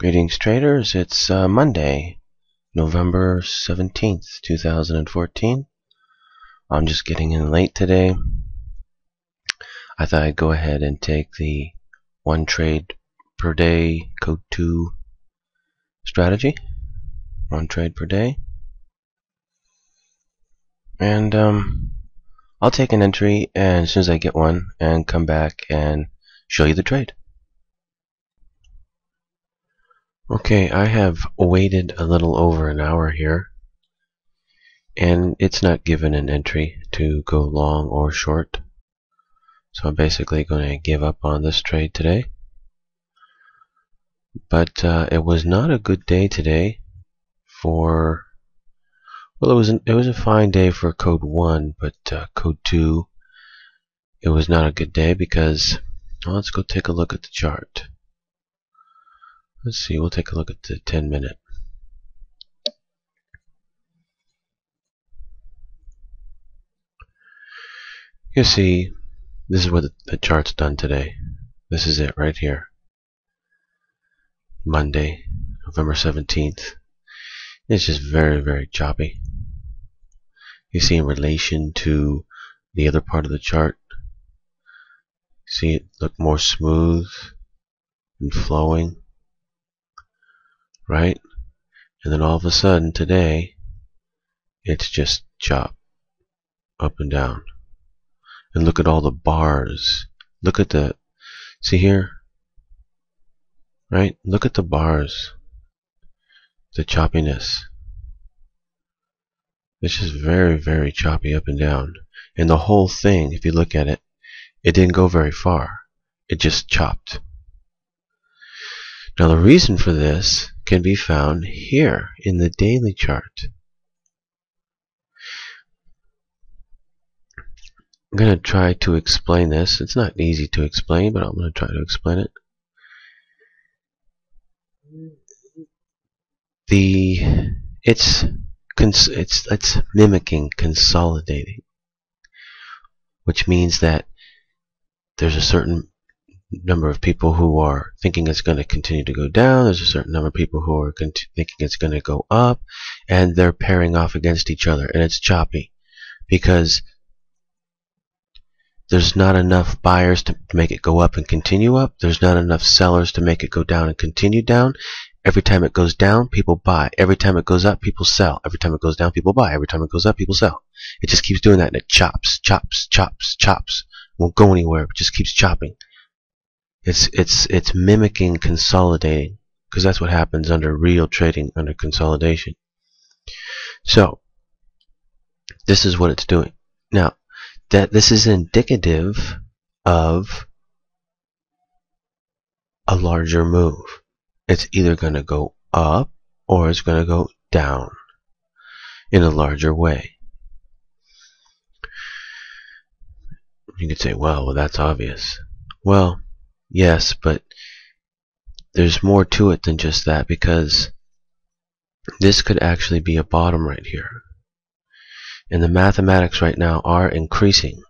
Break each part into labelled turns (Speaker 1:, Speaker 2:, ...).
Speaker 1: Greetings traders, it's Monday, November 17th, 2014. I'm just getting in late today. I thought I'd go ahead and take the one trade per day code 2 strategy. One trade per day. And I'll take an entry and as soon as I get one and come back and show you the trade. Okay, I have waited a little over an hour here, and it's not given an entry to go long or short. So I'm basically going to give up on this trade today. But it was not a good day today for, well, it was a fine day for code 1, but code 2, it was not a good day because, well, let's go take a look at the chart. Let's see, we'll take a look at the 10-minute. You see, this is what the chart's done today. This is it right here. Monday, November 17th. It's just very, very choppy. You see in relation to the other part of the chart, see it look more smooth and flowing. Right? And then all of a sudden today it's just chop up and down. And look at all the bars. Look at the, see here? Right? Look at the bars. The choppiness. It's just very, very choppy up and down. And the whole thing, if you look at it, it didn't go very far. It just chopped. Now the reason for this can be found here in the daily chart. I'm going to try to explain this. It's not easy to explain, but I'm going to try to explain it. It's mimicking consolidating, which means that there's a certain number of people who are thinking it's going to continue to go down. There's a certain number of people who are thinking it's going to go up, and they're pairing off against each other, and it's choppy because there's not enough buyers to make it go up and continue up. There's not enough sellers to make it go down and continue down. Every time it goes down, people buy. Every time it goes up, people sell. Every time it goes down, people buy. Every time it goes up, people sell. It just keeps doing that, and it chops, chops, chops, chops. Won't go anywhere. It just keeps chopping. It's mimicking consolidating, because that's what happens under real trading, under consolidation. So this is what it's doing. Now that this is indicative of a larger move. It's either going to go up or it's going to go down in a larger way. You could say, well, that's obvious. Well, yes, but there's more to it than just that, because this could actually be a bottom right here. And the mathematics right now are increasing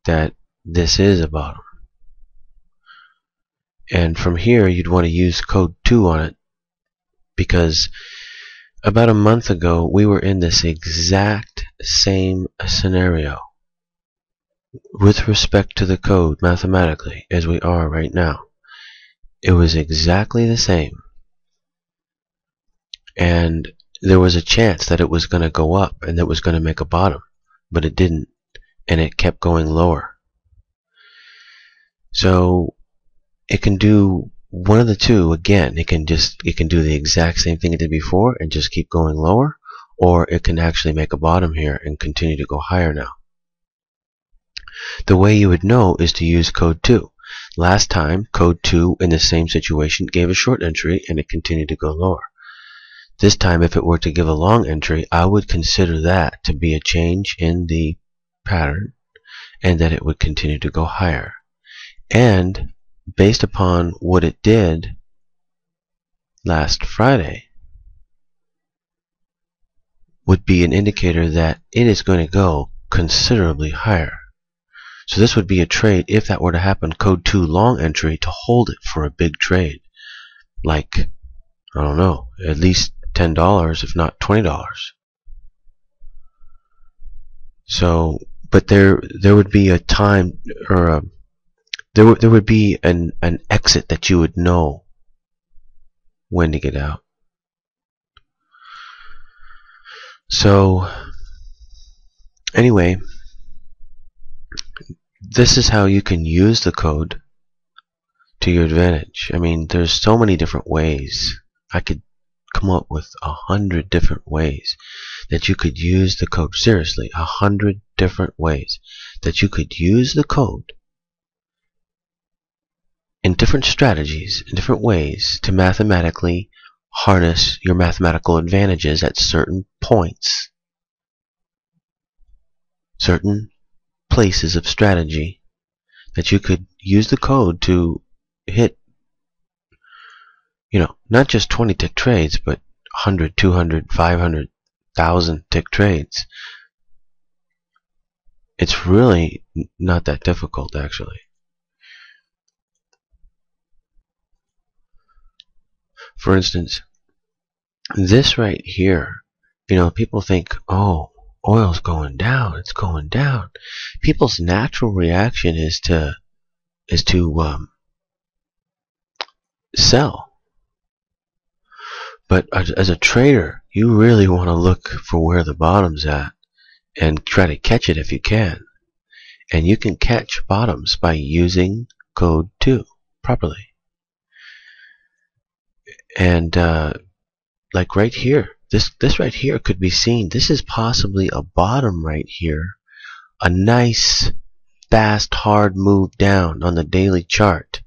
Speaker 1: that this is a bottom. And from here, you'd want to use code 2 on it, because about a month ago, we were in this exact same scenario with respect to the code mathematically as we are right now. It was exactly the same, and there was a chance that it was going to go up and that it was going to make a bottom, but it didn't, and it kept going lower. So it can do one of the two. Again, it can do the exact same thing it did before and just keep going lower, or it can actually make a bottom here and continue to go higher now. The way you would know is to use code 2. Last time, code 2 in the same situation gave a short entry and it continued to go lower. This time, if it were to give a long entry, I would consider that to be a change in the pattern and that it would continue to go higher. And based upon what it did last Friday, would be an indicator that it is going to go considerably higher. So this would be a trade, if that were to happen, code 2 long entry to hold it for a big trade. like, I don't know, at least $10, if not $20. So, but there would be a time, or there would be an exit that you would know when to get out. So anyway, this is how you can use the code to your advantage. I mean, there's so many different ways. I could come up with 100 different ways that you could use the code. Seriously, 100 different ways that you could use the code in different strategies, in different ways, to mathematically harness your mathematical advantages at certain points, certain places of strategy, that you could use the code to hit, not just 20 tick trades, but 100, 200, 500, 1,000 tick trades. It's really not that difficult, actually. For instance, this right here, people think, oh, oil's going down, it's going down. People's natural reaction is to sell. But as a trader, you really want to look for where the bottom's at and try to catch it if you can. And you can catch bottoms by using code 2 properly. And like right here, this right here could be seen. This is possibly a bottom right here. A nice, fast, hard move down on the daily chart.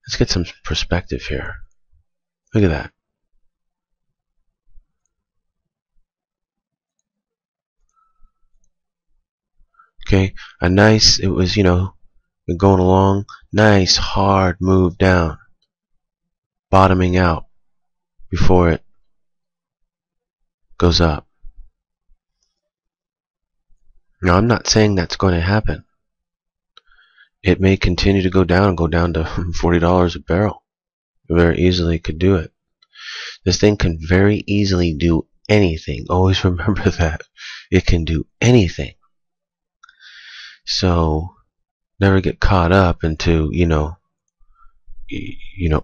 Speaker 1: Let's get some perspective here. Look at that. Okay, a nice, it was, been going along, nice hard move down, bottoming out before it goes up. Now, I'm not saying that's going to happen. It may continue to go down and go down to $40 a barrel. It very easily could do it. This thing can very easily do anything. Always remember that. It can do anything. So never get caught up into,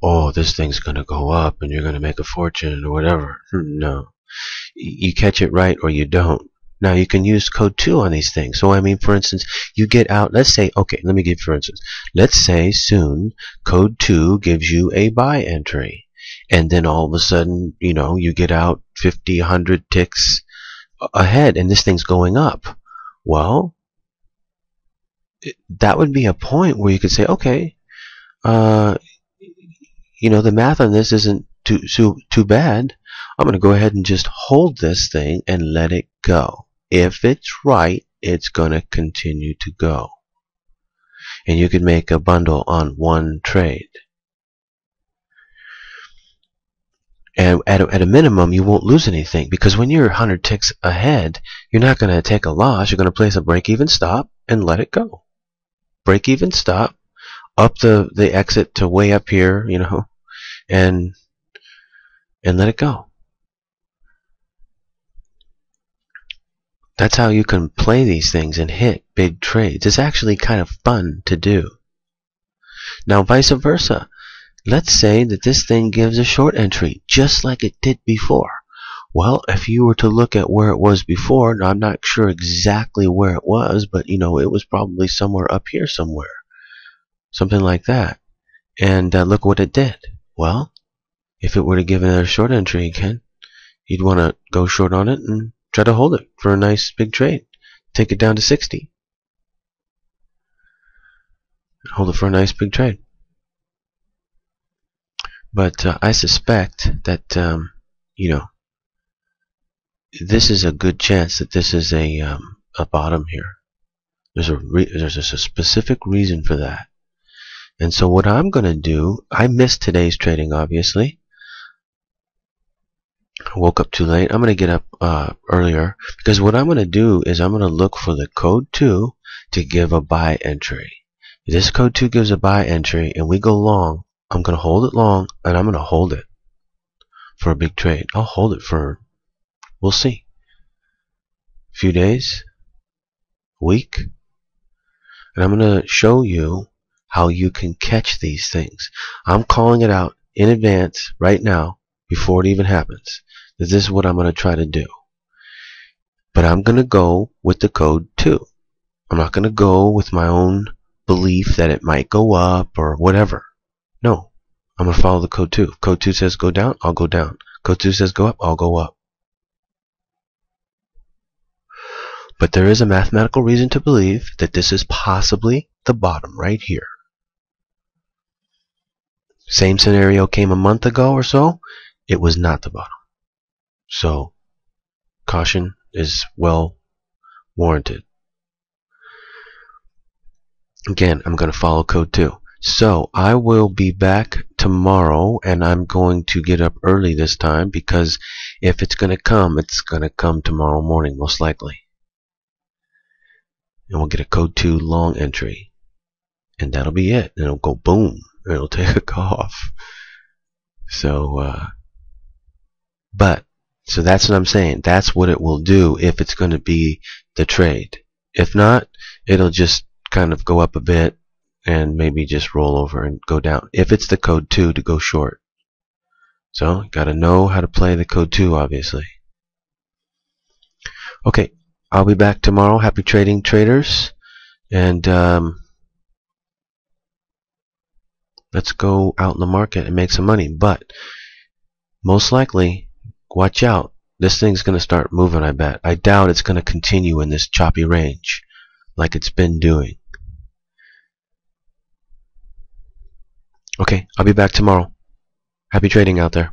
Speaker 1: oh, this thing's going to go up and you're going to make a fortune or whatever. No. You catch it right or you don't. Now, you can use code 2 on these things. So, I mean, for instance, you get out, let's say, okay, let me give for instance. Let's say soon code 2 gives you a buy entry. And then all of a sudden, you get out 50, 100 ticks ahead and this thing's going up. Well, that would be a point where you could say, okay, the math on this isn't too bad. I'm going to go ahead and just hold this thing and let it go. If it's right, it's going to continue to go. And you can make a bundle on one trade. And at a minimum, you won't lose anything, because when you're 100 ticks ahead, you're not going to take a loss. You're going to place a break-even stop and let it go. Break-even stop, up the exit to way up here, and let it go. That's how you can play these things and hit big trades. It's actually kind of fun to do. Now, vice versa. Let's say that this thing gives a short entry, just like it did before. Well, if you were to look at where it was before, now I'm not sure exactly where it was, but it was probably somewhere up here somewhere. Something like that. And look what it did. Well, if it were to give another short entry again, you'd want to go short on it and try to hold it for a nice big trade. Take it down to 60. Hold it for a nice big trade. But I suspect that, this is a good chance that this is a bottom here. There's a specific reason for that. And so what I'm going to do, I missed today's trading, obviously. I woke up too late. I'm going to get up earlier, because what I'm going to do is I'm going to look for the code 2 to give a buy entry. If this code 2 gives a buy entry and we go long, I'm going to hold it long, and I'm going to hold it for a big trade. I'll hold it for, we'll see, a few days, a week, and I'm going to show you how you can catch these things. I'm calling it out in advance right now before it even happens. This is what I'm going to try to do. But I'm going to go with the code 2. I'm not going to go with my own belief that it might go up or whatever. No, I'm going to follow the code 2. If code 2 says go down, I'll go down. Code 2 says go up, I'll go up. But there is a mathematical reason to believe that this is possibly the bottom right here. Same scenario came a month ago or so. It was not the bottom. So, caution is well warranted. Again, I'm going to follow code 2. So, I will be back tomorrow, and I'm going to get up early this time, because if it's going to come tomorrow morning, most likely. And we'll get a code 2 long entry. And that'll be it. And it'll go boom. And it'll take off. So, so that's what I'm saying. That's what it will do if it's going to be the trade. If not, it'll just kind of go up a bit and maybe just roll over and go down. If it's the code 2 to go short. So, got to know how to play the code 2, obviously. Okay, I'll be back tomorrow. Happy trading, traders. And let's go out in the market and make some money. But most likely, watch out. This thing's going to start moving, I bet. I doubt it's going to continue in this choppy range like it's been doing. Okay, I'll be back tomorrow. Happy trading out there.